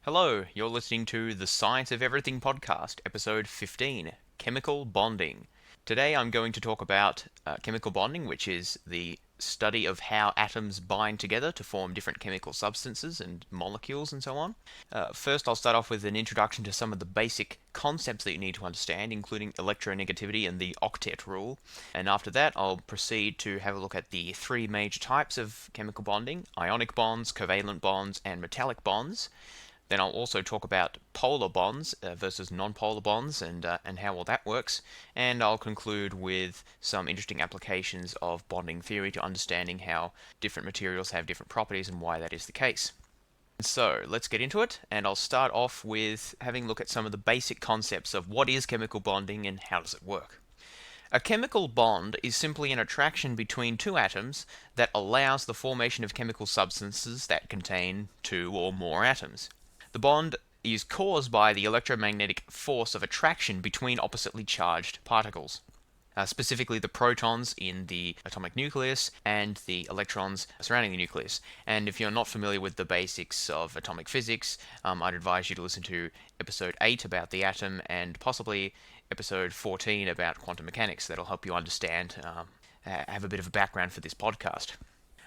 Hello, you're listening to the Science of Everything podcast, episode 15, Chemical Bonding. Today I'm going to talk about chemical bonding, which is the study of how atoms bind together to form different chemical substances and molecules and so on. First, I'll start off with an introduction to some of the basic concepts that you need to understand, including electronegativity and the octet rule. And after that, I'll proceed to have a look at the three major types of chemical bonding: ionic bonds, covalent bonds, and metallic bonds. Then I'll also talk about polar bonds versus non-polar bonds and how all that works. And I'll conclude with some interesting applications of bonding theory to understanding how different materials have different properties and why that is the case. So let's get into it, and I'll start off with having a look at some of the basic concepts of what is chemical bonding and how does it work. A chemical bond is simply an attraction between two atoms that allows the formation of chemical substances that contain two or more atoms. The bond is caused by the electromagnetic force of attraction between oppositely charged particles, specifically the protons in the atomic nucleus and the electrons surrounding the nucleus. And if you're not familiar with the basics of atomic physics, I'd advise you to listen to episode 8 about the atom and possibly episode 14 about quantum mechanics. That'll help you understand, have a bit of a background for this podcast.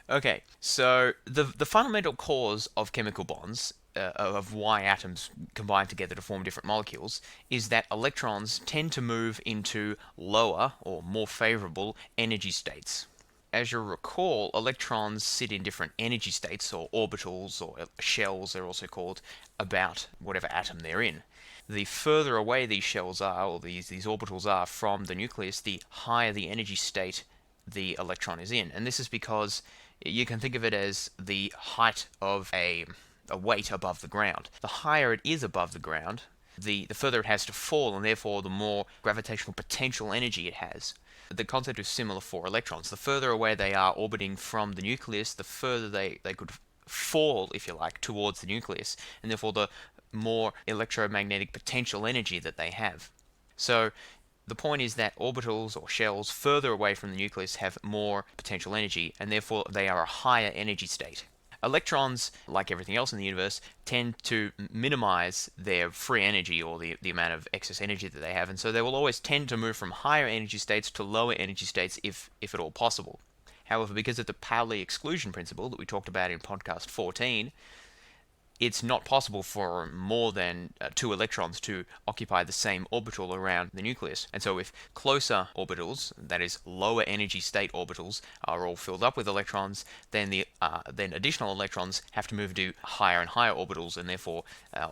Okay, so the fundamental cause of chemical bonds, of why atoms combine together to form different molecules, is that electrons tend to move into lower or more favorable energy states. As you'll recall, electrons sit in different energy states, or orbitals, or shells they're also called, about whatever atom they're in. The further away these shells are, or these orbitals are from the nucleus, the higher the energy state the electron is in. And this is because you can think of it as the height of a weight above the ground. The higher it is above the ground, the further it has to fall, and therefore the more gravitational potential energy it has. The concept is similar for electrons. The further away they are orbiting from the nucleus, the further they could fall, if you like, towards the nucleus, and therefore the more electromagnetic potential energy that they have. So the point is that orbitals or shells further away from the nucleus have more potential energy, and therefore they are a higher energy state. Electrons, like everything else in the universe, tend to minimize their free energy, or the amount of excess energy that they have, and so they will always tend to move from higher energy states to lower energy states if at all possible. However, because of the Pauli exclusion principle that we talked about in podcast 14, it's not possible for more than two electrons to occupy the same orbital around the nucleus. And so if closer orbitals, that is lower energy state orbitals, are all filled up with electrons, then then additional electrons have to move to higher and higher orbitals, and therefore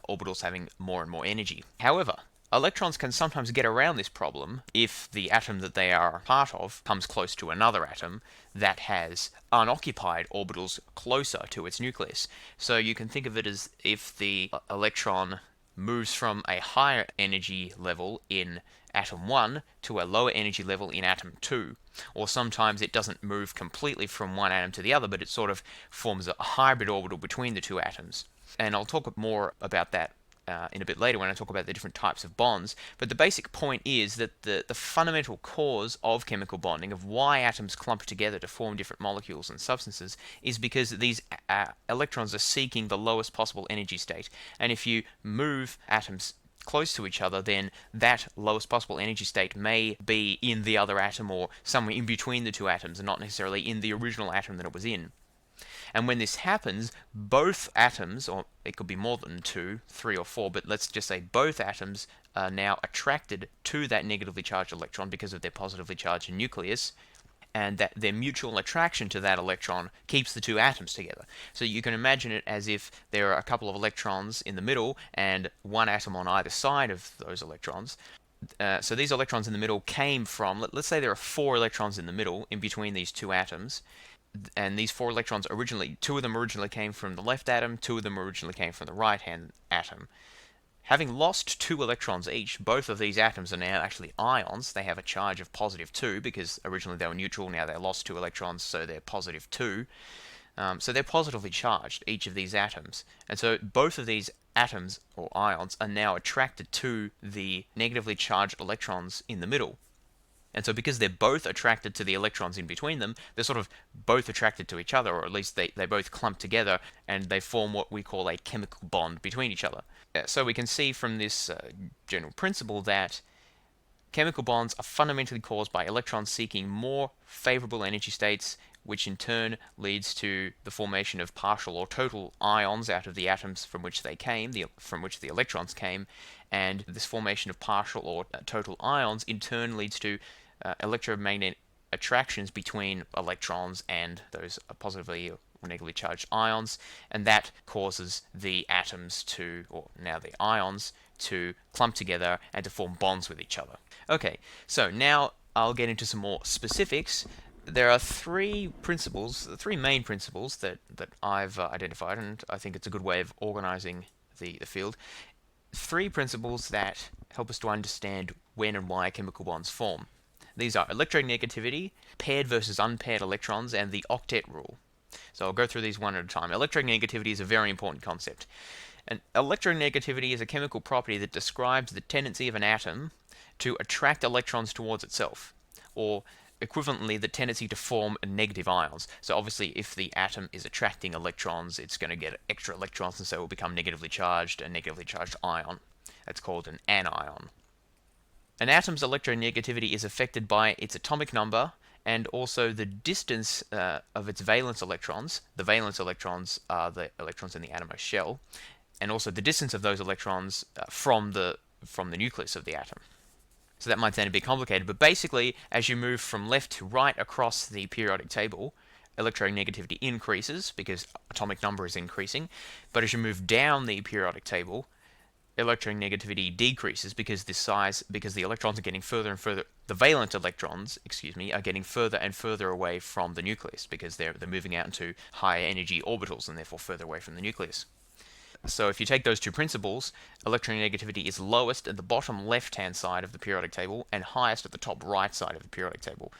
orbitals having more and more energy. However, electrons can sometimes get around this problem if the atom that they are part of comes close to another atom that has unoccupied orbitals closer to its nucleus. So you can think of it as if the electron moves from a higher energy level in atom 1 to a lower energy level in atom 2. Or sometimes it doesn't move completely from one atom to the other, but it sort of forms a hybrid orbital between the two atoms. And I'll talk more about that in a bit later when I talk about the different types of bonds. But the basic point is that the fundamental cause of chemical bonding, of why atoms clump together to form different molecules and substances, is because these electrons are seeking the lowest possible energy state. And if you move atoms close to each other, then that lowest possible energy state may be in the other atom, or somewhere in between the two atoms, and not necessarily in the original atom that it was in. And when this happens, both atoms, or it could be more than 2, 3, or 4, but let's just say both atoms are now attracted to that negatively charged electron because of their positively charged nucleus, and that their mutual attraction to that electron keeps the two atoms together. So you can imagine it as if there are a couple of electrons in the middle and one atom on either side of those electrons. So these electrons in the middle came from, let's say there are 4 electrons in the middle, in between these two atoms. And these 4 electrons originally, 2 of them originally came from the left atom, 2 of them originally came from the right hand atom. Having lost 2 electrons each, both of these atoms are now actually ions. They have a charge of positive 2 because originally they were neutral, now they lost 2 electrons, so they're positive 2. So they're positively charged, each of these atoms. And so both of these atoms, or ions, are now attracted to the negatively charged electrons in the middle. And so because they're both attracted to the electrons in between them, they're sort of both attracted to each other, or at least they both clump together, and they form what we call a chemical bond between each other. So we can see from this general principle that chemical bonds are fundamentally caused by electrons seeking more favorable energy states, which in turn leads to the formation of partial or total ions out of the atoms from which they came, from which the electrons came, and this formation of partial or total ions in turn leads to electromagnetic attractions between electrons and those positively or negatively charged ions, and that causes the atoms to, or now the ions, to clump together and to form bonds with each other. Okay, so now I'll get into some more specifics. There are three main principles that I've identified, and I think it's a good way of organizing the field. Three principles that help us to understand when and why chemical bonds form. These are electronegativity, paired versus unpaired electrons, and the octet rule. So I'll go through these one at a time. Electronegativity is a very important concept. And electronegativity is a chemical property that describes the tendency of an atom to attract electrons towards itself, or equivalently the tendency to form negative ions. So obviously if the atom is attracting electrons, it's going to get extra electrons, and so it will become negatively charged, a negatively charged ion. That's called an anion. An atom's electronegativity is affected by its atomic number and also the distance of its valence electrons. The valence electrons are the electrons in the outermost shell, and also the distance of those electrons from the nucleus of the atom. So that might sound a bit complicated, but basically, as you move from left to right across the periodic table, electronegativity increases because atomic number is increasing. But as you move down the periodic table, electronegativity decreases because the electrons are getting further and further. The valent electrons, are getting further and further away from the nucleus because they're moving out into higher energy orbitals and therefore further away from the nucleus. So if you take those two principles, electronegativity is lowest at the bottom left-hand side of the periodic table and highest at the top right side of the periodic table.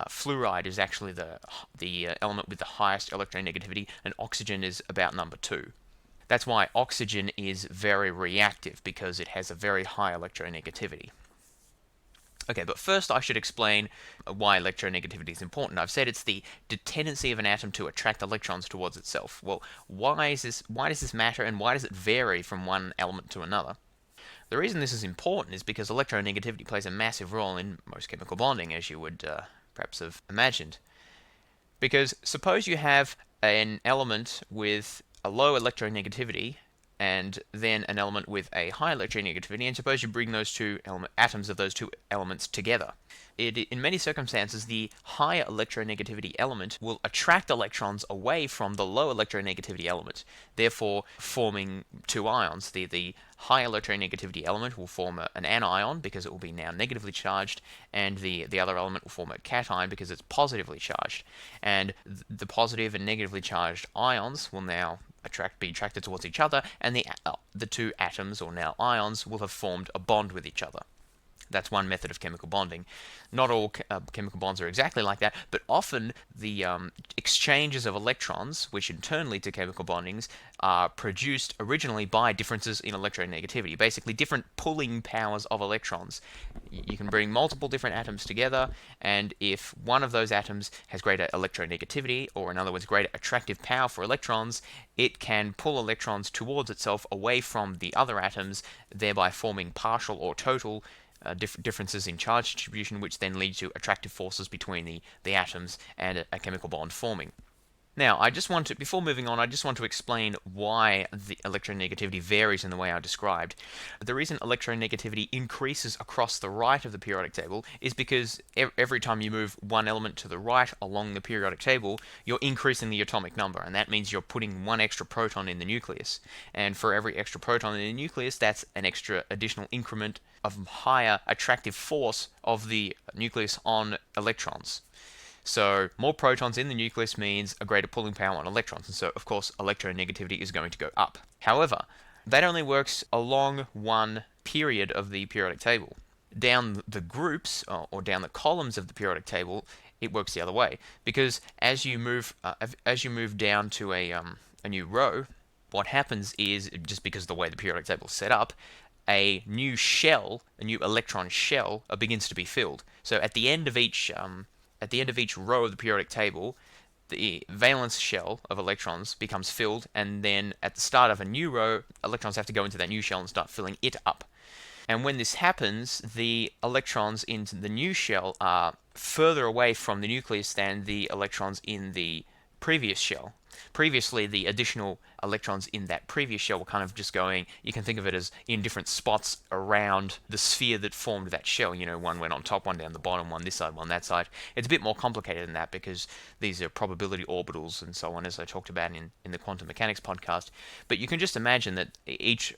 Fluoride is actually the element with the highest electronegativity, and oxygen is about number 2. That's why oxygen is very reactive, because it has a very high electronegativity. Okay, but first I should explain why electronegativity is important. I've said it's the tendency of an atom to attract electrons towards itself. Well, why does this matter, and why does it vary from one element to another? The reason this is important is because electronegativity plays a massive role in most chemical bonding, as you would perhaps have imagined. Because suppose you have an element with a low electronegativity and then an element with a high electronegativity, and suppose you bring those two atoms of those two elements together. In many circumstances, the higher electronegativity element will attract electrons away from the low electronegativity element, therefore forming two ions. The high electronegativity element will form an anion because it will be now negatively charged, and the other element will form a cation because it's positively charged. And the positive and negatively charged ions will now be attracted towards each other, and the two atoms, or now ions, will have formed a bond with each other. That's one method of chemical bonding. Not all chemical bonds are exactly like that, but often the exchanges of electrons, which in turn lead to chemical bondings, are produced originally by differences in electronegativity, basically different pulling powers of electrons. You can bring multiple different atoms together, and if one of those atoms has greater electronegativity, or in other words, greater attractive power for electrons, it can pull electrons towards itself away from the other atoms, thereby forming partial or total differences in charge distribution, which then lead to attractive forces between the atoms and a chemical bond forming. Now, before moving on, I just want to explain why the electronegativity varies in the way I described. The reason electronegativity increases across the right of the periodic table is because every time you move one element to the right along the periodic table, you're increasing the atomic number, and that means you're putting one extra proton in the nucleus. And for every extra proton in the nucleus, that's an extra additional increment of higher attractive force of the nucleus on electrons. So more protons in the nucleus means a greater pulling power on electrons, and so of course electronegativity is going to go up. However, that only works along one period of the periodic table. Down the groups, or down the columns of the periodic table, it works the other way, because as you move down to a new row, what happens is, just because of the way the periodic table is set up, a new shell, a new electron shell, begins to be filled. So at the end of each row of the periodic table, the valence shell of electrons becomes filled, and then at the start of a new row, electrons have to go into that new shell and start filling it up. And when this happens, the electrons in the new shell are further away from the nucleus than the electrons in the previous shell. Previously, the additional electrons in that previous shell were kind of just going, you can think of it as in different spots around the sphere that formed that shell. One went on top, one down the bottom, one this side, one that side. It's a bit more complicated than that because these are probability orbitals and so on, as I talked about in the quantum mechanics podcast. But you can just imagine that each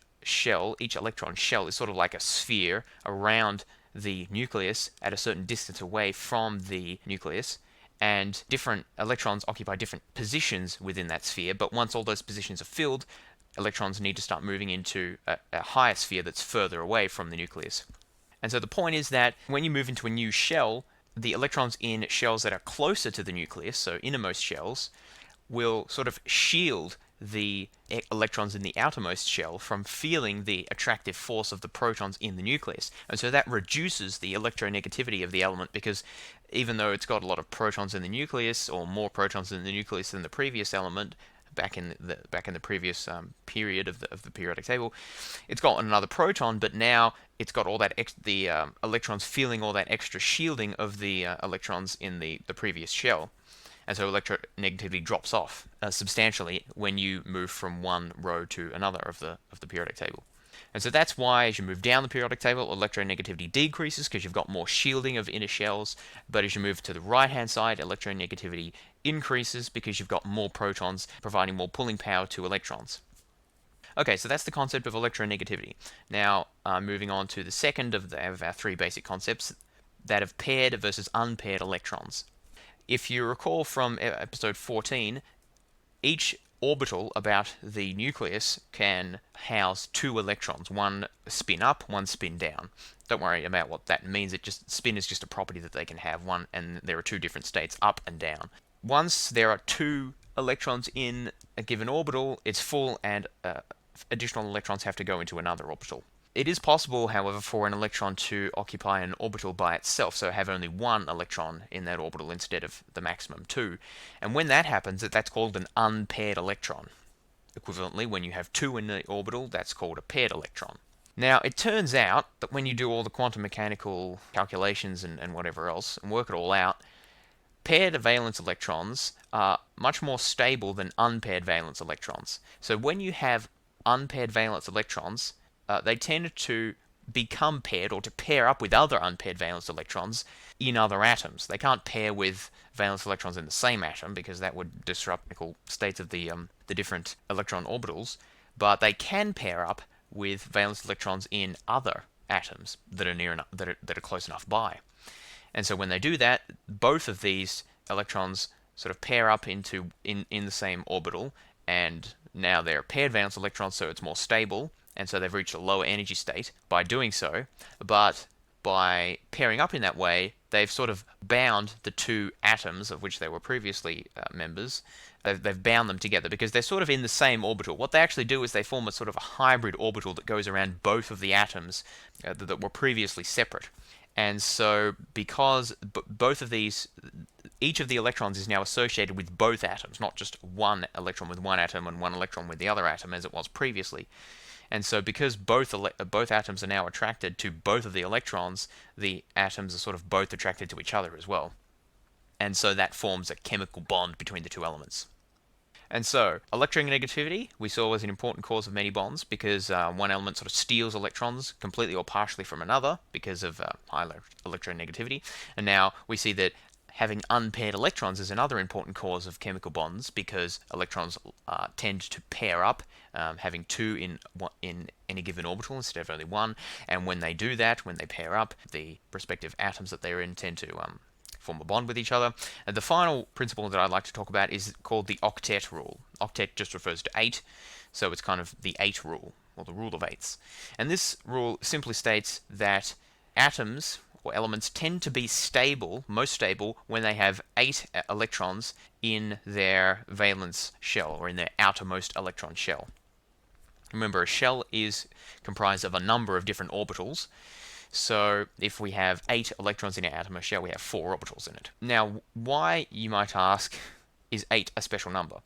electron shell is sort of like a sphere around the nucleus at a certain distance away from the nucleus, and different electrons occupy different positions within that sphere, but once all those positions are filled, electrons need to start moving into a higher sphere that's further away from the nucleus. And so the point is that when you move into a new shell, the electrons in shells that are closer to the nucleus, so innermost shells, will sort of shield the electrons in the outermost shell from feeling the attractive force of the protons in the nucleus. And so that reduces the electronegativity of the element, because even though it's got a lot of protons in the nucleus, or more protons in the nucleus than the previous element back in the previous period of the periodic table, it's got another proton, but now it's got all that electrons feeling all that extra shielding of the electrons in the previous shell. And so electronegativity drops off substantially when you move from one row to another of the periodic table. And so that's why as you move down the periodic table, electronegativity decreases because you've got more shielding of inner shells. But as you move to the right-hand side, electronegativity increases because you've got more protons providing more pulling power to electrons. Okay, so that's the concept of electronegativity. Now, moving on to the second of our three basic concepts, that of paired versus unpaired electrons. If you recall from episode 14, each orbital about the nucleus can house two electrons, one spin up, one spin down. Don't worry about what that means. Spin is just a property that they can have, one, and there are two different states, up and down. Once there are two electrons in a given orbital, it's full, and additional electrons have to go into another orbital. It is possible, however, for an electron to occupy an orbital by itself, so have only one electron in that orbital instead of the maximum two. And when that happens, that's called an unpaired electron. Equivalently, when you have two in the orbital, that's called a paired electron. Now, it turns out that when you do all the quantum mechanical calculations and whatever else, and work it all out, paired valence electrons are much more stable than unpaired valence electrons. So when you have unpaired valence electrons, they tend to become paired or to pair up with other unpaired valence electrons in other atoms. They can't pair with valence electrons in the same atom because that would disrupt the states of the different electron orbitals, but they can pair up with valence electrons in other atoms that are close enough by. And so when they do that, both of these electrons sort of pair up in the same orbital, and now they're paired valence electrons, so it's more stable. And so they've reached a lower energy state by doing so, but by pairing up in that way, they've sort of bound the two atoms of which they were previously members. They've bound them together because they're sort of in the same orbital. What they actually do is they form a sort of a hybrid orbital that goes around both of the atoms that were previously separate. And so because both of these, each of the electrons is now associated with both atoms, not just one electron with one atom and one electron with the other atom as it was previously. And so because both atoms are now attracted to both of the electrons, the atoms are sort of both attracted to each other as well. And so that forms a chemical bond between the two elements. And so electronegativity we saw was an important cause of many bonds because one element sort of steals electrons completely or partially from another because of high electronegativity. And now we see that having unpaired electrons is another important cause of chemical bonds because electrons tend to pair up, having two in any given orbital instead of only one. And when they do that, when they pair up, the respective atoms that they're in tend to form a bond with each other. And the final principle that I'd like to talk about is called the octet rule. Octet just refers to 8, so it's kind of the 8 rule, or the rule of 8s. And this rule simply states that atoms or elements tend to be most stable, when they have 8 electrons in their valence shell, or in their outermost electron shell. Remember, a shell is comprised of a number of different orbitals. So if we have 8 electrons in our atom of shell, we have 4 orbitals in it. Now, why, you might ask, is 8 a special number?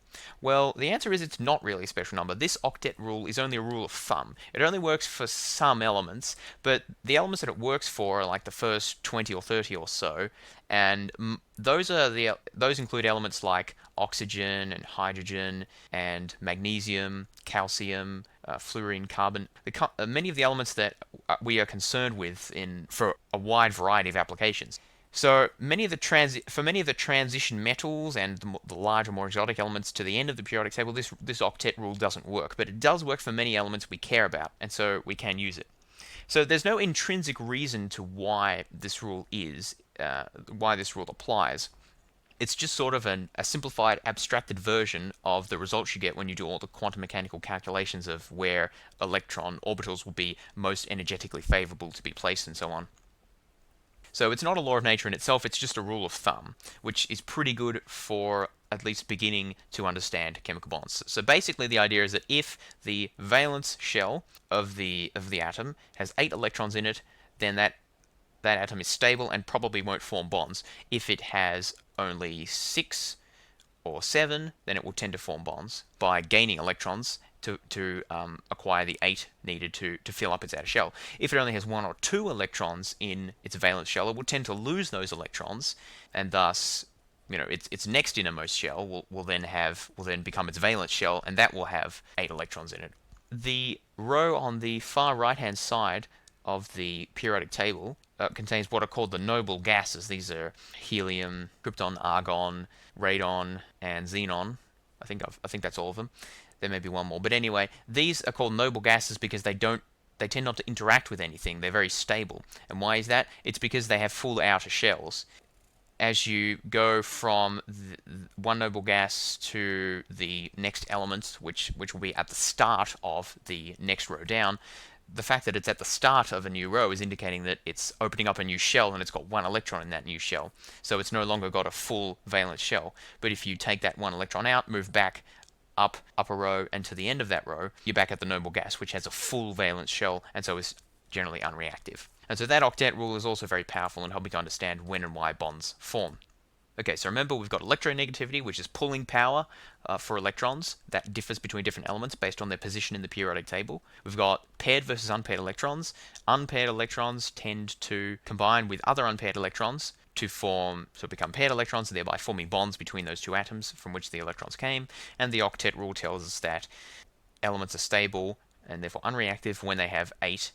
Well, the answer is it's not really a special number. This octet rule is only a rule of thumb. It only works for some elements, but the elements that it works for are like the first 20 or 30 or so, and those include elements like oxygen and hydrogen and magnesium, calcium, fluorine, carbon. Many of the elements that we are concerned with for a wide variety of applications. So for many of the transition metals and the larger, more exotic elements to the end of the periodic table, this octet rule doesn't work, but it does work for many elements we care about, and so we can use it. So there's no intrinsic reason to why this rule applies. It's just sort of a simplified, abstracted version of the results you get when you do all the quantum mechanical calculations of where electron orbitals will be most energetically favorable to be placed and so on. So it's not a law of nature in itself, it's just a rule of thumb, which is pretty good for at least beginning to understand chemical bonds. So basically the idea is that if the valence shell of the atom has 8 electrons in it, then that atom is stable and probably won't form bonds. If it has only 6 or 7, then it will tend to form bonds by gaining electrons to acquire the 8 needed to fill up its outer shell. If it only has 1 or 2 electrons in its valence shell, it will tend to lose those electrons, and thus, its next innermost shell will then become its valence shell, and that will have 8 electrons in it. The row on the far right-hand side of the periodic table contains what are called the noble gases. These are helium, krypton, argon, radon, and xenon. I think that's all of them. There may be one more, but anyway, these are called noble gases because they tend not to interact with anything. They're very stable. And why is that? It's because they have full outer shells. As you go from one noble gas to the next element, which will be at the start of the next row down, the fact that it's at the start of a new row is indicating that it's opening up a new shell and it's got 1 electron in that new shell. So it's no longer got a full valence shell. But if you take that 1 electron out, move back up a row, and to the end of that row, you're back at the noble gas, which has a full valence shell and so is generally unreactive. And so that octet rule is also very powerful in helping to understand when and why bonds form. Okay, so remember we've got electronegativity, which is pulling power for electrons. That differs between different elements based on their position in the periodic table. We've got paired versus unpaired electrons. Unpaired electrons tend to combine with other unpaired electrons to become paired electrons, thereby forming bonds between those two atoms from which the electrons came. And the octet rule tells us that elements are stable and therefore unreactive when they have 8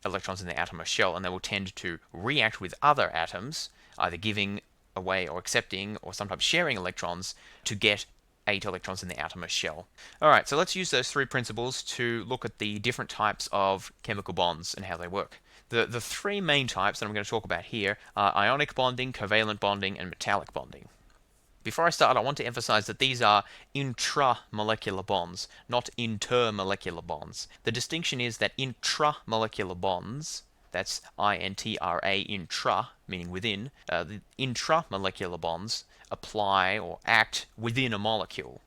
electrons in the atom or shell, and they will tend to react with other atoms, either giving away or accepting or sometimes sharing electrons to get 8 electrons in the atom or shell. Alright, so let's use those 3 principles to look at the different types of chemical bonds and how they work. The 3 main types that I'm going to talk about here are ionic bonding, covalent bonding, and metallic bonding. Before I start, I want to emphasize that these are intramolecular bonds, not intermolecular bonds. The distinction is that intramolecular bonds, that's I-N-T-R-A, intra, meaning within, the intramolecular bonds apply or act within a molecule,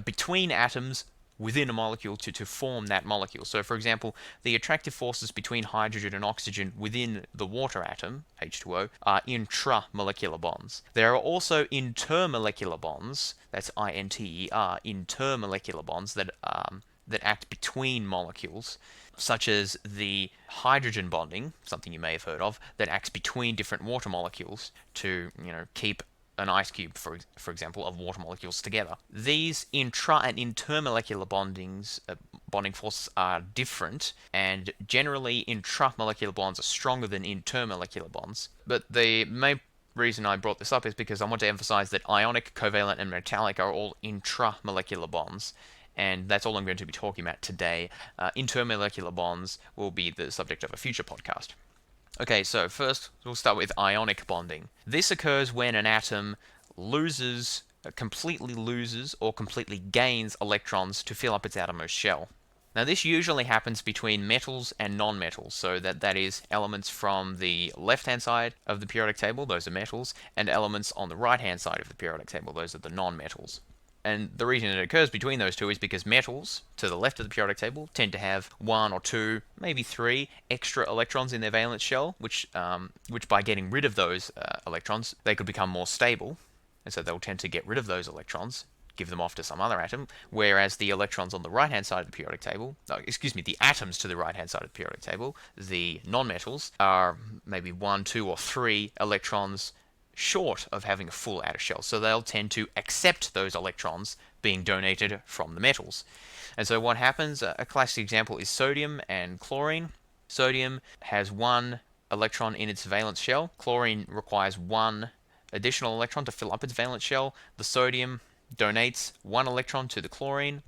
between atoms within a molecule to form that molecule. So for example, the attractive forces between hydrogen and oxygen within the water atom, H2O, are intramolecular bonds. There are also intermolecular bonds, that's I-N-T-E-R, intermolecular bonds that act between molecules, such as the hydrogen bonding, something you may have heard of, that acts between different water molecules to, keep an ice cube, for example, of water molecules together. These intra and intermolecular bonding forces are different, and generally intramolecular bonds are stronger than intermolecular bonds. But the main reason I brought this up is because I want to emphasize that ionic, covalent, and metallic are all intramolecular bonds, and that's all I'm going to be talking about today. Intermolecular bonds will be the subject of a future podcast. Okay, so first we'll start with ionic bonding. This occurs when an atom completely loses or completely gains electrons to fill up its outermost shell. Now this usually happens between metals and non-metals, so that is elements from the left-hand side of the periodic table, those are metals, and elements on the right-hand side of the periodic table, those are the non-metals. And the reason it occurs between those two is because metals to the left of the periodic table tend to have one or two, maybe three extra electrons in their valence shell, which by getting rid of those electrons, they could become more stable. And so they'll tend to get rid of those electrons, give them off to some other atom, whereas the electrons on the right-hand side of the periodic table, the atoms to the right-hand side of the periodic table, the nonmetals, are maybe 1, 2, or 3 electrons short of having a full outer shell. So they'll tend to accept those electrons being donated from the metals. And so what happens, a classic example is sodium and chlorine. Sodium has 1 electron in its valence shell. Chlorine requires 1 additional electron to fill up its valence shell. The sodium donates 1 electron to the chlorine,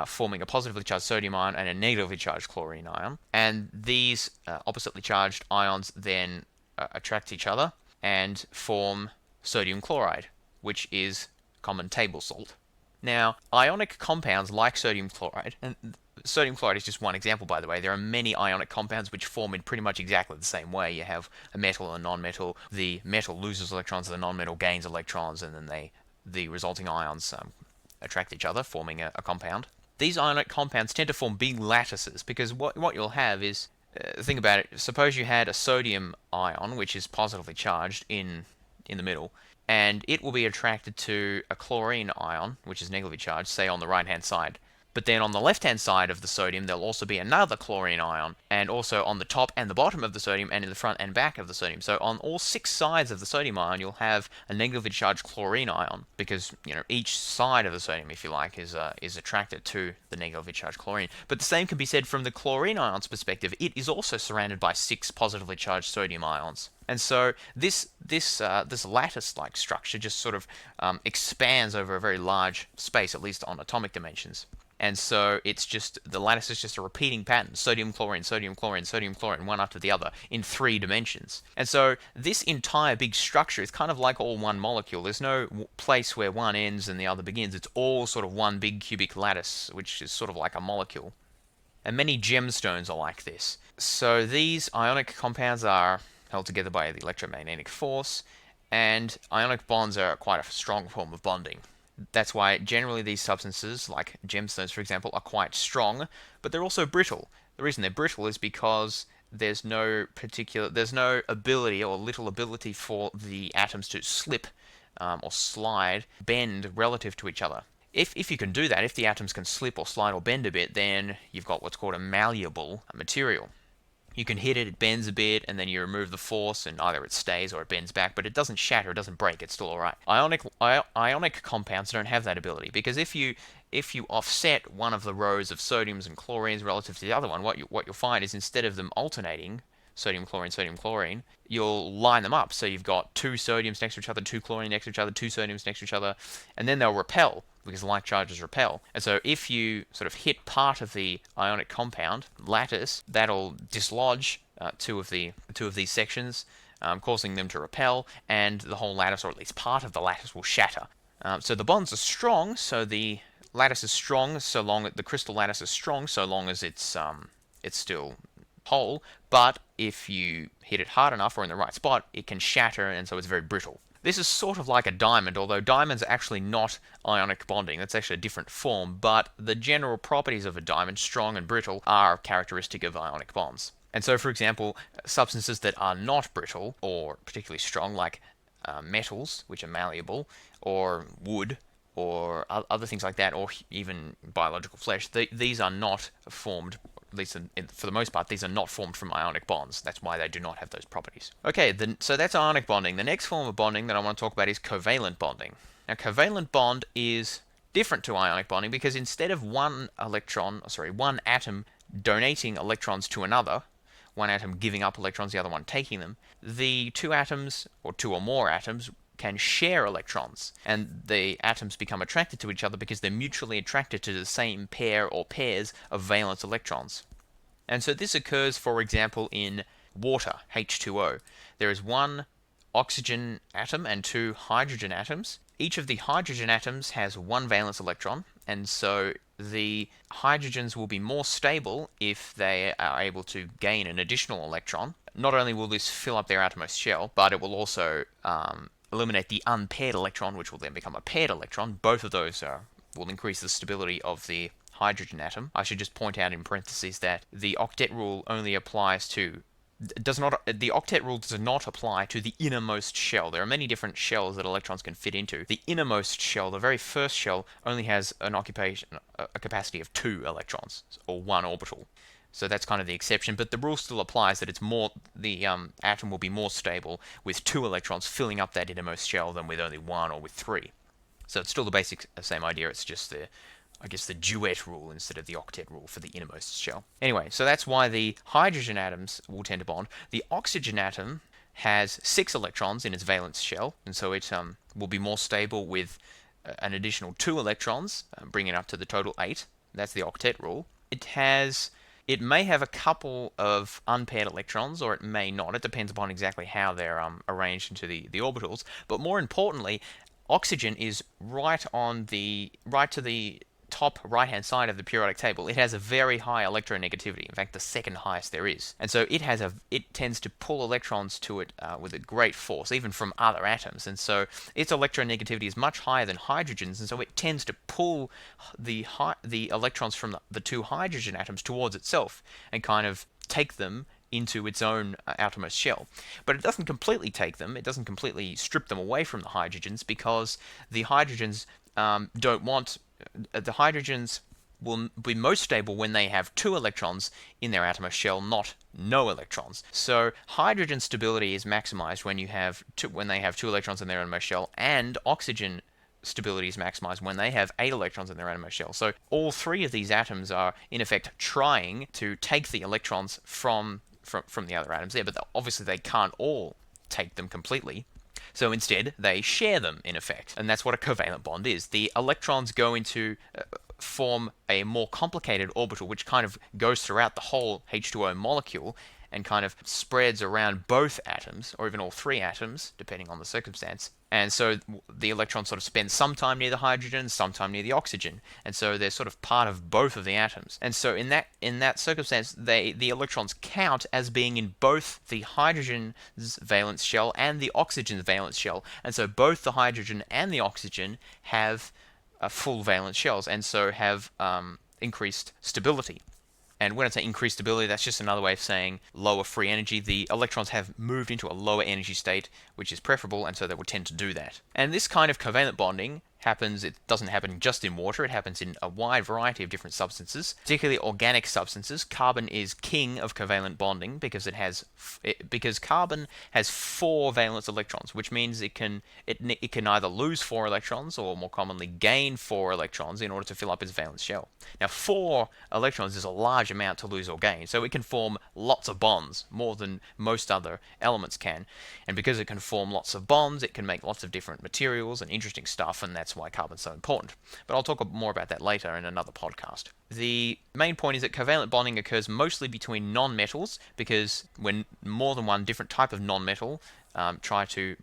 forming a positively charged sodium ion and a negatively charged chlorine ion. And these oppositely charged ions then attract each other and form sodium chloride, which is common table salt. Now, ionic compounds like sodium chloride, and sodium chloride is just one example, by the way. There are many ionic compounds which form in pretty much exactly the same way. You have a metal and a non-metal. The metal loses electrons, the non-metal gains electrons, and then the resulting ions attract each other, forming a compound. These ionic compounds tend to form big lattices because what you'll have is, think about it, suppose you had a sodium ion, which is positively charged in the middle, and it will be attracted to a chlorine ion, which is negatively charged, say on the right-hand side. But then on the left-hand side of the sodium, there'll also be another chlorine ion, and also on the top and the bottom of the sodium, and in the front and back of the sodium. So on all 6 sides of the sodium ion, you'll have a negatively charged chlorine ion, because each side of the sodium, if you like, is attracted to the negatively charged chlorine. But the same can be said from the chlorine ion's perspective. It is also surrounded by 6 positively charged sodium ions. And so this lattice-like structure just sort of expands over a very large space, at least on atomic dimensions. And so the lattice is just a repeating pattern: sodium, chlorine, sodium, chlorine, sodium, chlorine, one after the other in 3 dimensions. And so this entire big structure is kind of like all one molecule. There's no place where one ends and the other begins. It's all sort of one big cubic lattice, which is sort of like a molecule. And many gemstones are like this. So these ionic compounds are held together by the electromagnetic force, and ionic bonds are quite a strong form of bonding. That's why generally these substances, like gemstones for example, are quite strong, but they're also brittle. The reason they're brittle is because there's no ability or little ability for the atoms to slip or slide, bend relative to each other. If you can do that, if the atoms can slip or slide or bend a bit, then you've got what's called a malleable material. You can hit it, it bends a bit, and then you remove the force, and either it stays or it bends back, but it doesn't shatter, it doesn't break, it's still alright. Ionic compounds don't have that ability, because if you offset one of the rows of sodiums and chlorines relative to the other one, what you'll find is instead of them alternating, sodium, chlorine, you'll line them up. So you've got 2 sodiums next to each other, 2 chlorine next to each other, 2 sodiums next to each other, and then they'll repel, because like charges repel. And so if you sort of hit part of the ionic compound lattice, that'll dislodge two of these sections, causing them to repel, and the whole lattice, or at least part of the lattice, will shatter. So the bonds are strong, so the lattice is strong the crystal lattice is strong so long as it's still whole, but if you hit it hard enough or in the right spot, it can shatter, and so it's very brittle. This is sort of like a diamond, although diamonds are actually not ionic bonding. That's actually a different form, but the general properties of a diamond, strong and brittle, are characteristic of ionic bonds. And so, for example, substances that are not brittle or particularly strong, like metals, which are malleable, or wood, or other things like that, or even biological flesh, these are not formed, at least for the most part, these are not formed from ionic bonds. That's why they do not have those properties. Okay, so that's ionic bonding. The next form of bonding that I want to talk about is covalent bonding. Now, covalent bond is different to ionic bonding because instead of one atom donating electrons to another, one atom giving up electrons, the other one taking them, the 2 atoms, or 2 or more atoms, can share electrons, and the atoms become attracted to each other because they're mutually attracted to the same pair or pairs of valence electrons. And so this occurs, for example, in water, H2O. There is 1 oxygen atom and 2 hydrogen atoms. Each of the hydrogen atoms has 1 valence electron, and so the hydrogens will be more stable if they are able to gain an additional electron. Not only will this fill up their outermost shell, but it will also eliminate the unpaired electron, which will then become a paired electron. Both of those are will increase the stability of the hydrogen atom. I should just point out in parentheses that the octet rule only applies to the octet rule does not apply to the innermost shell. There are many different shells that electrons can fit into. The innermost shell, the very first shell, only has a capacity of 2 electrons, or 1 orbital. So that's kind of the exception, but the rule still applies that the atom will be more stable with 2 electrons filling up that innermost shell than with only 1 or with 3. So it's still the basic same idea. It's just the duet rule instead of the octet rule for the innermost shell. Anyway, so that's why the hydrogen atoms will tend to bond. The oxygen atom has 6 electrons in its valence shell, and so it will be more stable with an additional 2 electrons, bringing it up to the total 8. That's the octet rule. It may have a couple of unpaired electrons, or it may not. It depends upon exactly how they're arranged into the orbitals. But more importantly, oxygen is right to the top right-hand side of the periodic table. It has a very high electronegativity, in fact the second highest there is. And so it tends to pull electrons to it with a great force, even from other atoms. And so its electronegativity is much higher than hydrogen's, and so it tends to pull the electrons from the 2 hydrogen atoms towards itself and kind of take them into its own outermost shell. But it doesn't completely take them, it doesn't completely strip them away from the hydrogens, because the hydrogens the hydrogens will be most stable when they have 2 electrons in their outermost shell, not no electrons. So hydrogen stability is maximized when they have 2 electrons in their outermost shell, and oxygen stability is maximized when they have 8 electrons in their outermost shell. So all 3 of these atoms are in effect trying to take the electrons from the other atoms there, but obviously they can't all take them completely. So instead, they share them, in effect. And that's what a covalent bond is. The electrons go into form a more complicated orbital, which kind of goes throughout the whole H2O molecule and kind of spreads around both atoms, or even all 3 atoms, depending on the circumstance. And so the electrons sort of spend some time near the hydrogen, some time near the oxygen. And so they're sort of part of both of the atoms. And so in that circumstance, the electrons count as being in both the hydrogen's valence shell and the oxygen's valence shell. And so both the hydrogen and the oxygen have full valence shells, and so have increased stability. And when I say increased stability, that's just another way of saying lower free energy. The electrons have moved into a lower energy state, which is preferable, and so they will tend to do that. And this kind of covalent bonding it doesn't happen just in water, it happens in a wide variety of different substances, particularly organic substances. Carbon is king of covalent bonding because carbon has 4 valence electrons, which means it can either lose 4 electrons or more commonly gain 4 electrons in order to fill up its valence shell. Now 4 electrons is a large amount to lose or gain, so it can form lots of bonds, more than most other elements can. And because it can form lots of bonds, it can make lots of different materials and interesting stuff, and that's why carbon's so important. But I'll talk more about that later in another podcast. The main point is that covalent bonding occurs mostly between non-metals, because when more than one different type of non-metal try to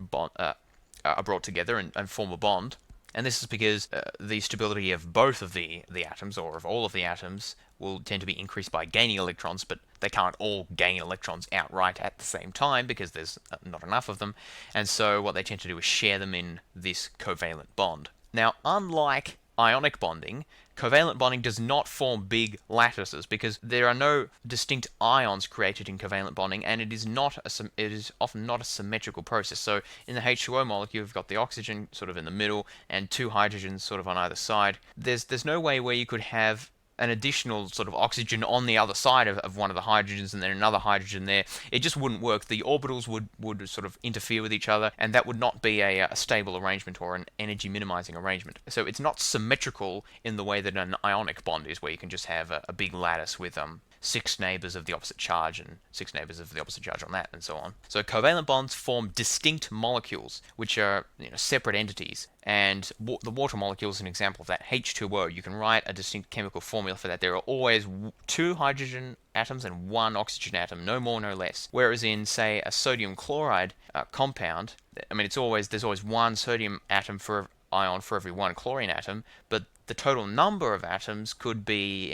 are brought together and form a bond. And this is because the stability of both of the atoms, or of all of the atoms, will tend to be increased by gaining electrons, but they can't all gain electrons outright at the same time because there's not enough of them. And so what they tend to do is share them in this covalent bond. Now, unlike ionic bonding, covalent bonding does not form big lattices because there are no distinct ions created in covalent bonding, and it is often not a symmetrical process. So in the H2O molecule, you've got the oxygen sort of in the middle and 2 hydrogens sort of on either side. There's no way where you could have an additional sort of oxygen on the other side of one of the hydrogens and then another hydrogen there. It just wouldn't work. The orbitals would sort of interfere with each other, and that would not be a stable arrangement or an energy minimizing arrangement. So it's not symmetrical in the way that an ionic bond is, where you can just have a big lattice with 6 neighbors of the opposite charge and 6 neighbors of the opposite charge on that, and so on. So covalent bonds form distinct molecules, which are separate entities. And the water molecule is an example of that. H2O, you can write a distinct chemical formula for that. There are always 2 hydrogen atoms and 1 oxygen atom, no more, no less. Whereas in, say, a sodium chloride compound, there's always 1 sodium atom for ion for every 1 chlorine atom, but the total number of atoms could be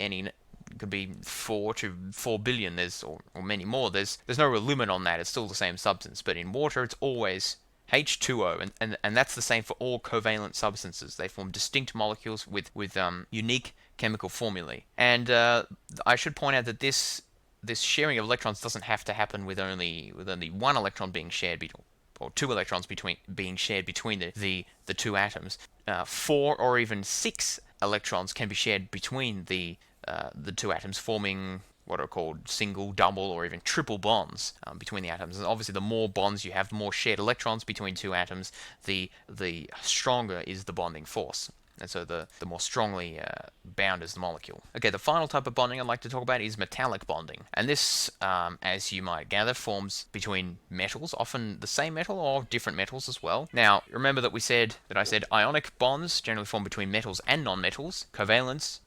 4 to 4 billion, or many more. There's no real limit on that. It's still the same substance. But in water, it's always H2O, and that's the same for all covalent substances. They form distinct molecules with unique chemical formulae. And I should point out that this sharing of electrons doesn't have to happen with only one electron being shared or two electrons being shared between the two atoms. 4 or even 6 electrons can be shared between the two atoms, forming what are called single, double, or even triple bonds between the atoms. And obviously, the more bonds you have, the more shared electrons between two atoms, the stronger is the bonding force. And so the more strongly bound is the molecule. Okay, the final type of bonding I'd like to talk about is metallic bonding. And this, as you might gather, forms between metals, often the same metal or different metals as well. Now, remember that I said ionic bonds generally form between metals and non-metals. Covalents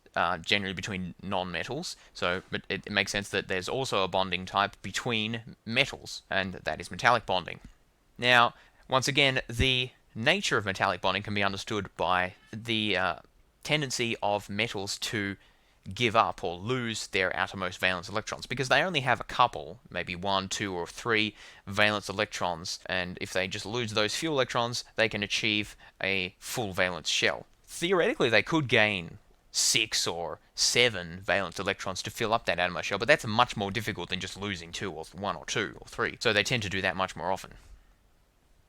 generally between non-metals. So it makes sense that there's also a bonding type between metals, and that is metallic bonding. Now, once again, the nature of metallic bonding can be understood by the tendency of metals to give up or lose their outermost valence electrons, because they only have a couple, maybe 1, 2, or 3 valence electrons, and if they just lose those few electrons, they can achieve a full valence shell. Theoretically, they could gain 6 or 7 valence electrons to fill up that outermost shell, but that's much more difficult than just losing 2 or 1 or 2 or 3. So they tend to do that much more often.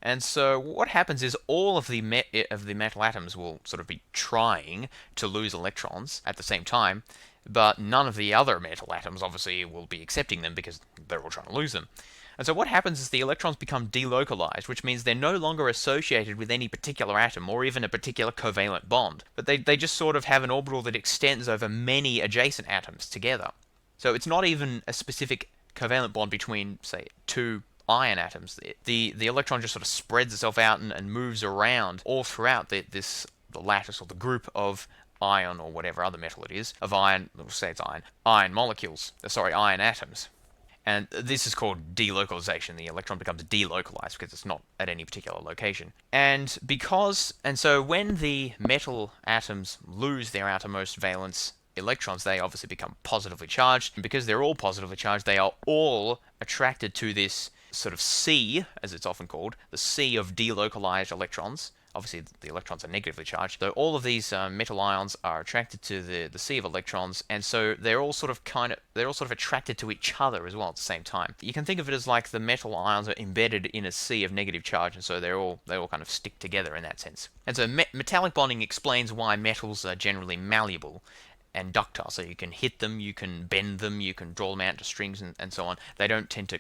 And so what happens is all of the metal atoms will sort of be trying to lose electrons at the same time, but none of the other metal atoms obviously will be accepting them because they're all trying to lose them. And so what happens is the electrons become delocalized, which means they're no longer associated with any particular atom or even a particular covalent bond, but they just sort of have an orbital that extends over many adjacent atoms together. So it's not even a specific covalent bond between, say, two iron atoms. The electron just sort of spreads itself out and moves around all throughout the lattice or the group of ion or whatever other metal it is, of iron, let's say it's iron molecules, iron atoms. And this is called delocalization. The electron becomes delocalized because it's not at any particular location. And so when the metal atoms lose their outermost valence electrons, they obviously become positively charged. And because they're all positively charged, they are all attracted to this sort of sea, as it's often called, the sea of delocalized electrons. Obviously, the electrons are negatively charged. So all of these metal ions are attracted to the sea of electrons, and so they're all sort of attracted to each other as well at the same time. You can think of it as like the metal ions are embedded in a sea of negative charge, and so they all kind of stick together in that sense. And so metallic bonding explains why metals are generally malleable and ductile. So you can hit them, you can bend them, you can draw them out to strings, and so on. They don't tend to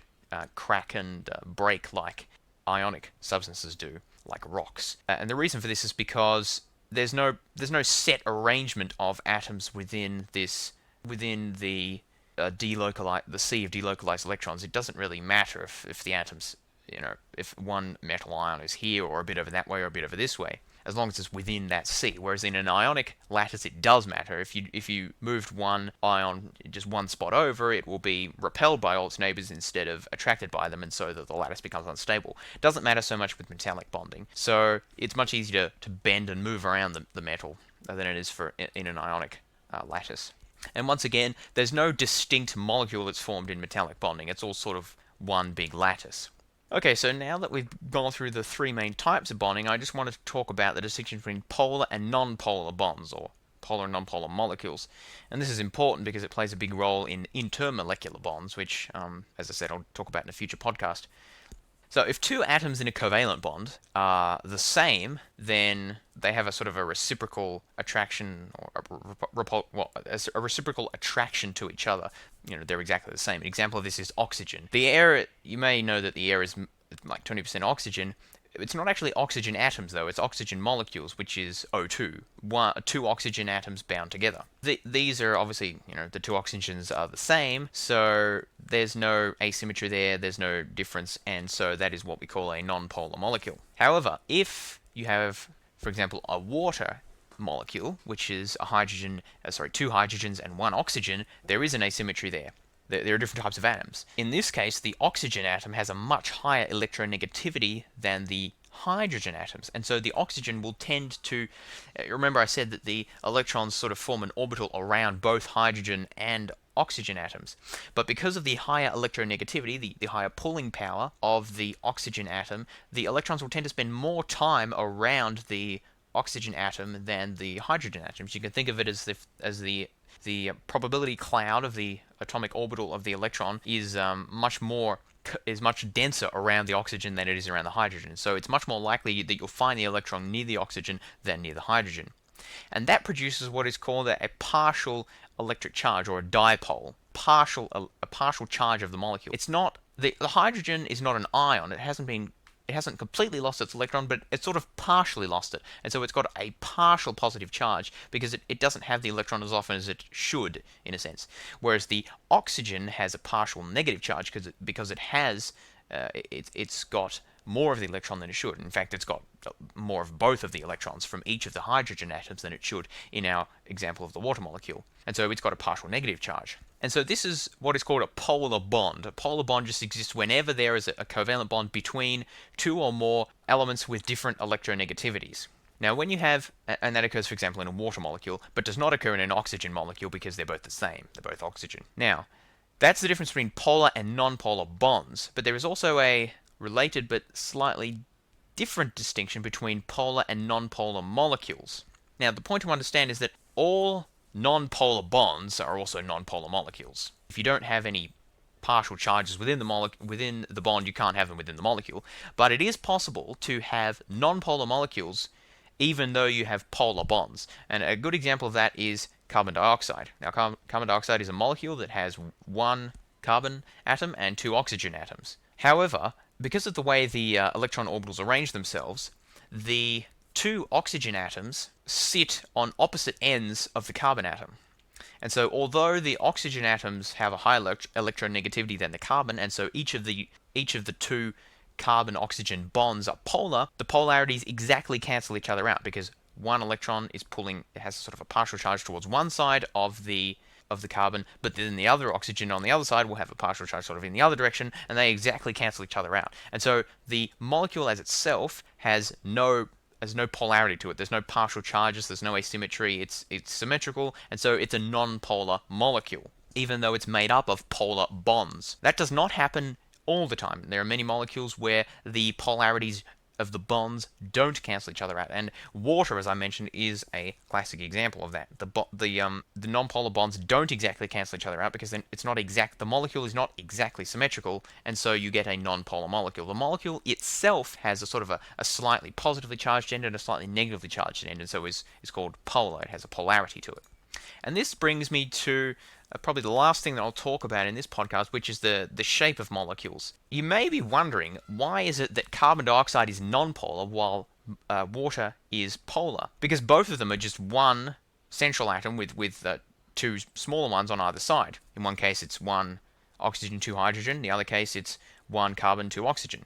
crack and break like ionic substances do, like rocks. And the reason for this is because there's no set arrangement of atoms within the sea of delocalized electrons. It doesn't really matter if the atoms, if one metal ion is here or a bit over that way or a bit over this way, as long as it's within that sea. Whereas in an ionic lattice, it does matter. If you moved one ion just one spot over, it will be repelled by all its neighbors instead of attracted by them, and so that the lattice becomes unstable. It doesn't matter so much with metallic bonding. So it's much easier to bend and move around the metal than it is in an ionic lattice. And once again, there's no distinct molecule that's formed in metallic bonding. It's all sort of one big lattice. Okay, so now that we've gone through the three main types of bonding, I just wanted to talk about the distinction between polar and non-polar bonds, or polar and non-polar molecules. And this is important because it plays a big role in intermolecular bonds, which, as I said, I'll talk about in a future podcast. So if two atoms in a covalent bond are the same, then they have a sort of a reciprocal attraction, or a reciprocal attraction to each other. They're exactly the same. An example of this is oxygen. The air, you may know that the air is like 20% oxygen. It's not actually oxygen atoms, though. It's oxygen molecules, which is O2. Two oxygen atoms bound together. These are obviously, the two oxygens are the same, so there's no asymmetry there, there's no difference, and so that is what we call a non-polar molecule. However, if you have, for example, a water molecule, which is two hydrogens and one oxygen, there is an asymmetry there. There are different types of atoms. In this case, the oxygen atom has a much higher electronegativity than the hydrogen atoms. And so the oxygen will tend to, remember I said that the electrons sort of form an orbital around both hydrogen and oxygen atoms. But because of the higher electronegativity, the higher pulling power of the oxygen atom, the electrons will tend to spend more time around the oxygen atom than the hydrogen atoms. You can think of it as the probability cloud of the atomic orbital of the electron is much denser around the oxygen than it is around the hydrogen. So it's much more likely that you'll find the electron near the oxygen than near the hydrogen. And that produces what is called a partial electric charge, or a dipole, a partial charge of the molecule. It's not the hydrogen is not an ion. It hasn't completely lost its electron, but it's sort of partially lost it. And so it's got a partial positive charge because it doesn't have the electron as often as it should, in a sense. Whereas the oxygen has a partial negative charge because it's got more of the electron than it should. In fact, it's got more of both of the electrons from each of the hydrogen atoms than it should in our example of the water molecule. And so it's got a partial negative charge. And so this is what is called a polar bond. A polar bond just exists whenever there is a covalent bond between two or more elements with different electronegativities. Now, when you have, and that occurs, for example, in a water molecule, but does not occur in an oxygen molecule because they're both the same. They're both oxygen. Now, that's the difference between polar and non-polar bonds. But there is also a related but slightly different distinction between polar and non-polar molecules. Now, the point to understand is that all non-polar bonds are also non-polar molecules. If you don't have any partial charges within the bond, you can't have them within the molecule. But it is possible to have non-polar molecules even though you have polar bonds. And a good example of that is carbon dioxide. Now, carbon dioxide is a molecule that has one carbon atom and two oxygen atoms. However, because of the way the electron orbitals arrange themselves, the two oxygen atoms sit on opposite ends of the carbon atom. And so although the oxygen atoms have a higher electronegativity than the carbon, and so each of the two carbon-oxygen bonds are polar, the polarities exactly cancel each other out because one electron has sort of a partial charge towards one side of the carbon, but then the other oxygen on the other side will have a partial charge sort of in the other direction, and they exactly cancel each other out. And so the molecule as itself has no polarity to it. There's no partial charges, there's no asymmetry, it's symmetrical, and so it's a non-polar molecule, even though it's made up of polar bonds. That does not happen all the time. There are many molecules where the polarities of the bonds don't cancel each other out, and water, as I mentioned, is a classic example of that. The non-polar bonds don't exactly cancel each other out because then the molecule is not exactly symmetrical, and so you get a non-polar molecule. The molecule itself has a sort of a slightly positively charged end and a slightly negatively charged end, and so is called polar. It has a polarity to it. And this brings me to probably the last thing that I'll talk about in this podcast, which is the shape of molecules. You may be wondering, why is it that carbon dioxide is non-polar while water is polar? Because both of them are just one central atom with two smaller ones on either side. In one case it's one oxygen, two hydrogen. In the other case it's one carbon, two oxygen.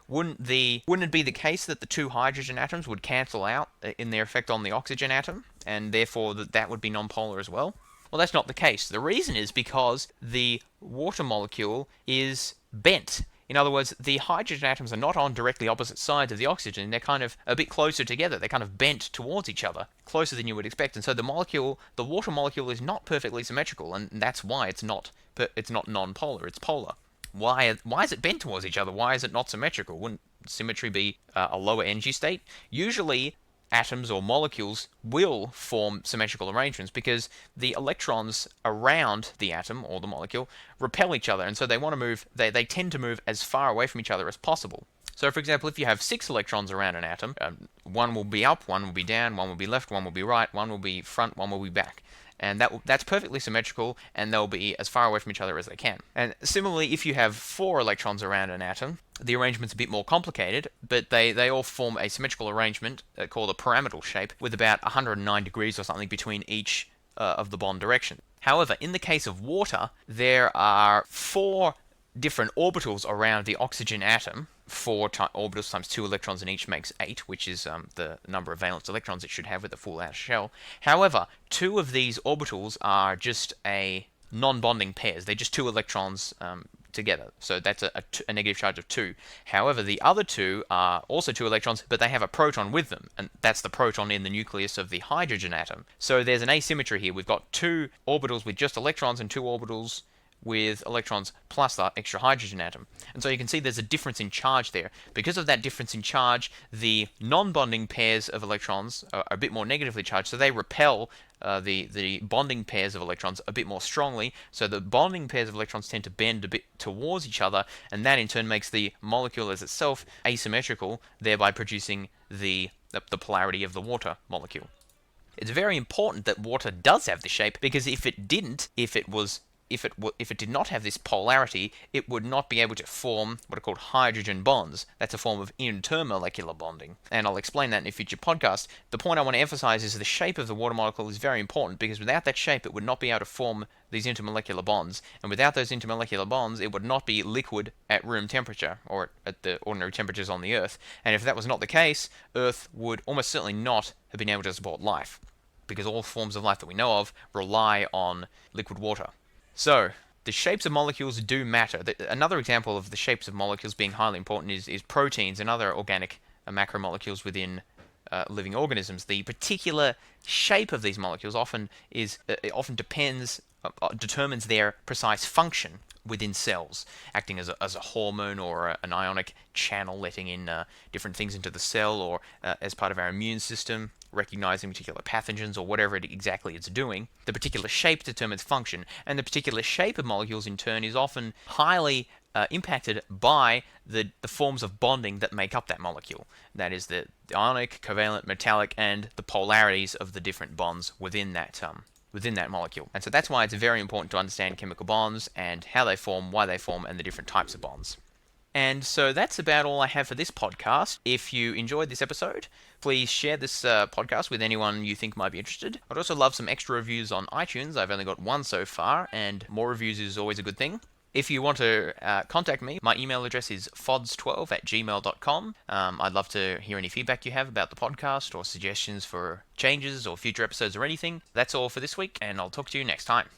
Wouldn't it be the case that the two hydrogen atoms would cancel out in their effect on the oxygen atom, and therefore that would be non-polar as well? Well, that's not the case. The reason is because the water molecule is bent. In other words, the hydrogen atoms are not on directly opposite sides of the oxygen. They're kind of a bit closer together. They're kind of bent towards each other, closer than you would expect. And so the water molecule is not perfectly symmetrical, and that's why it's not non-polar. It's polar. Why is it bent towards each other? Why is it not symmetrical? Wouldn't symmetry be a lower energy state? Usually, atoms or molecules will form symmetrical arrangements because the electrons around the atom or the molecule repel each other, and so they want to move. They tend to move as far away from each other as possible. So, for example, if you have 6 electrons around an atom, one will be up, one will be down, one will be left, one will be right, one will be front, one will be back. And that's perfectly symmetrical, and they'll be as far away from each other as they can. And similarly, if you have 4 electrons around an atom, the arrangement's a bit more complicated, but they all form a symmetrical arrangement called a pyramidal shape with about 109 degrees or something between each of the bond direction. However, in the case of water, there are 4 different orbitals around the oxygen atom. 4 orbitals times 2 electrons in each makes 8, which is the number of valence electrons it should have with a full outer shell. However, 2 of these orbitals are just a non-bonding pairs. They're just 2 electrons together. So that's a negative charge of 2. However, the other two are also 2 electrons, but they have a proton with them, and that's the proton in the nucleus of the hydrogen atom. So there's an asymmetry here. We've got 2 orbitals with just electrons and 2 orbitals with electrons plus that extra hydrogen atom. And so you can see there's a difference in charge there. Because of that difference in charge, the non-bonding pairs of electrons are a bit more negatively charged, so they repel the bonding pairs of electrons a bit more strongly, so the bonding pairs of electrons tend to bend a bit towards each other, and that in turn makes the molecule as itself asymmetrical, thereby producing the polarity of the water molecule. It's very important that water does have this shape, because if it didn't, if it did not have this polarity, it would not be able to form what are called hydrogen bonds. That's a form of intermolecular bonding, and I'll explain that in a future podcast. The point I want to emphasize is the shape of the water molecule is very important, because without that shape it would not be able to form these intermolecular bonds, and without those intermolecular bonds it would not be liquid at room temperature, or at the ordinary temperatures on the Earth. And if that was not the case, Earth would almost certainly not have been able to support life, because all forms of life that we know of rely on liquid water. So, the shapes of molecules do matter. Another example of the shapes of molecules being highly important is proteins and other organic macromolecules within living organisms. The particular shape of these molecules often determines their precise function within cells, acting as a hormone or an ionic channel letting in different things into the cell, or as part of our immune system, recognizing particular pathogens or whatever exactly it's doing. The particular shape determines function, and the particular shape of molecules in turn is often highly impacted by the forms of bonding that make up that molecule. That is the ionic, covalent, metallic, and the polarities of the different bonds within that molecule. And so that's why it's very important to understand chemical bonds and how they form, why they form, and the different types of bonds. And so that's about all I have for this podcast. If you enjoyed this episode, please share this podcast with anyone you think might be interested. I'd also love some extra reviews on iTunes. I've only got 1 so far, and more reviews is always a good thing. If you want to contact me, my email address is fods12@gmail.com. I'd love to hear any feedback you have about the podcast, or suggestions for changes or future episodes or anything. That's all for this week, and I'll talk to you next time.